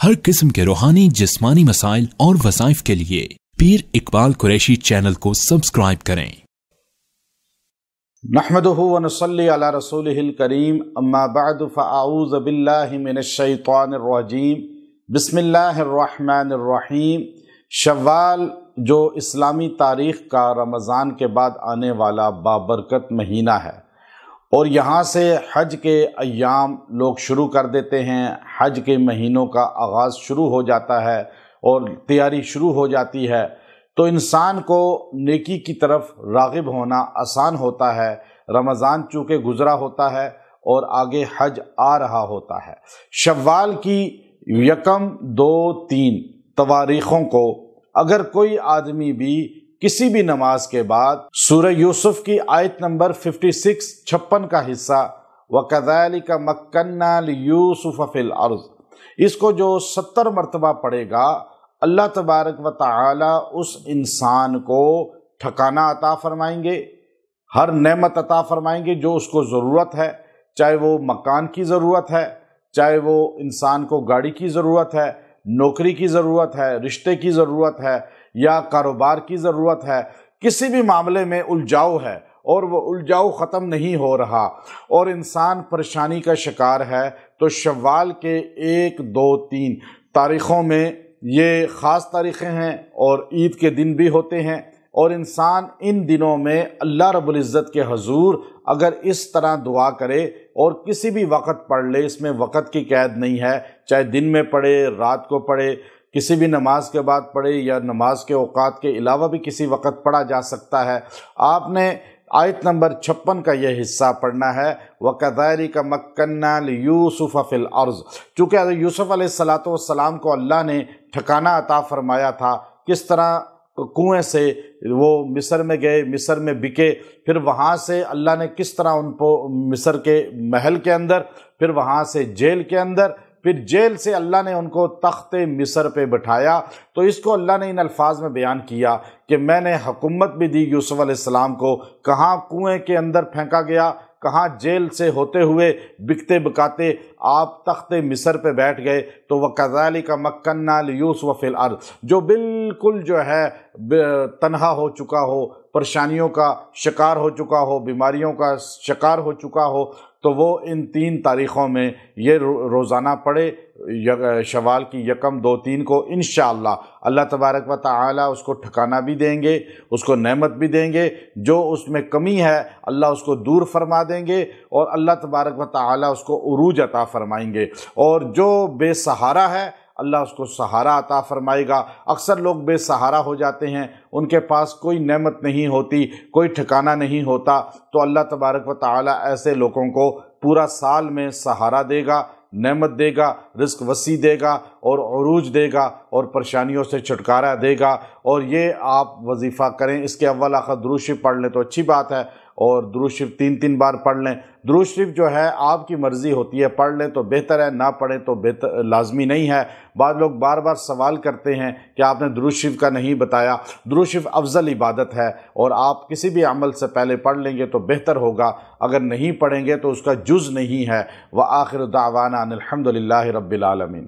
हर किस्म के रूहानी जिस्मानी मसाइल और वज़ाइफ के लिए पीर इकबाल कुरैशी चैनल को सब्सक्राइब करें। नहमदुहु व नसल्ली अला रसूलिहिल करीम, अम्मा बअद फ़अऊज़ु बिल्लाहि मिनश शैतानिर रजीम, बिस्मिल्लाहिर रहमानिर रहीम। शव्वाल जो इस्लामी तारीख़ का रमज़ान के बाद आने वाला बाबरकत महीना है और यहाँ से हज के अय्याम लोग शुरू कर देते हैं। हज के महीनों का आगाज़ शुरू हो जाता है और तैयारी शुरू हो जाती है, तो इंसान को नेकी की तरफ राग़िब होना आसान होता है। रमज़ान चूँकि गुज़रा होता है और आगे हज आ रहा होता है। शव्वाल की यकम, 2, 3 तवारीख़ों को अगर कोई आदमी भी किसी भी नमाज के बाद सूरह यूसुफ की आयत नंबर 56 का हिस्सा वकज़ालिका मक्कन्ना लियूसुफ फिल अर्ज़, इसको जो 70 मरतबा पढ़ेगा, अल्लाह तबारक व तआला उस इंसान को ठिकाना अता फरमाएंगे, हर नेमत अता फरमाएंगे जो उसको ज़रूरत है। चाहे वो मकान की ज़रूरत है, चाहे वो इंसान को गाड़ी की ज़रूरत है, नौकरी की ज़रूरत है, रिश्ते की ज़रूरत है या कारोबार की ज़रूरत है, किसी भी मामले में उलझाव है और वो उलझाव ख़त्म नहीं हो रहा और इंसान परेशानी का शिकार है, तो शव्वाल के 1, 2, 3 तारीख़ों में ये ख़ास तारीख़ें हैं और ईद के दिन भी होते हैं। और इंसान इन दिनों में अल्लाह रब्बुल इज़्ज़त के हजूर अगर इस तरह दुआ करे और किसी भी वक़्त पढ़ ले, इसमें वक़्त की कैद नहीं है, चाहे दिन में पढ़े, रात को पढ़े, किसी भी नमाज के बाद पढ़े या नमाज के औकात के अलावा भी किसी वक़्त पढ़ा जा सकता है। आपने आयत नंबर 56 का यह हिस्सा पढ़ना है, वकज़ालिका मक्कन्ना लियूसुफ फिल अर्ज़। चूँकि यूसुफ अलैहिस्सलातु वस्सलाम को अल्लाह ने ठिकाना अता फरमाया था, किस तरह कुएं से वो मिस्र में गए, मिस्र में बिके, फिर वहाँ से अल्लाह ने किस तरह उनको मिस्र के महल के अंदर, फिर वहाँ से जेल के अंदर, फिर जेल से अल्लाह ने उनको तख्ते मिस्र पे बिठाया। तो इसको अल्लाह ने इन अल्फाज में बयान किया कि मैंने हुकूमत भी दी यूसुफ अलैहिस्सलाम को, कहाँ कुएं के अंदर फेंका गया, कहाँ जेल से होते हुए बिकते बिकाते आप तख्ते मिस्र पे बैठ गए। तो वकज़ालिका मक्कन्ना लियूसुफ फिल अर्ज़, जो बिल्कुल जो है तन्हा हो चुका हो, परेशानियों का शिकार हो चुका हो, बीमारियों का शिकार हो चुका हो, तो वो इन 3 तारीख़ों में ये रोज़ाना पढ़े, शवाल की यकम, 2, 3 को। इंशाअल्लाह अल्लाह तबारक व तआला उसको ठिकाना भी देंगे, उसको नेमत भी देंगे, जो उसमें कमी है अल्लाह उसको दूर फरमा देंगे और अल्लाह तबारक व तआला उसको उरूज अता फरमाएंगे। और जो बेसहारा है अल्लाह उसको सहारा अता फरमाएगा। अक्सर लोग बेसहारा हो जाते हैं, उनके पास कोई नेमत नहीं होती, कोई ठिकाना नहीं होता, तो अल्लाह तबारक व तआला ऐसे लोगों को पूरा साल में सहारा देगा, नेमत देगा, रिस्क वसी देगा और उरूज देगा और परेशानियों से छुटकारा देगा। और ये आप वजीफ़ा करें, इसके अव्वल आखिर दुरूद शरीफ पढ़ लें तो अच्छी बात है, और दुरूद शरीफ 3-3 बार पढ़ लें। दुरूद शरीफ जो है आपकी मर्ज़ी होती है, पढ़ लें तो बेहतर है, ना पढ़ें तो बेहतर, लाजमी नहीं है। बाद लोग बार बार सवाल करते हैं कि आपने दुरूद शरीफ का नहीं बताया। दुरूद शरीफ अफजल इबादत है और आप किसी भी अमल से पहले पढ़ लेंगे तो बेहतर होगा, अगर नहीं पढ़ेंगे तो उसका जुज़ नहीं है। व आखिर दावाना अनिल हम्दुलिल्लाहि रब्बिल आलमीन।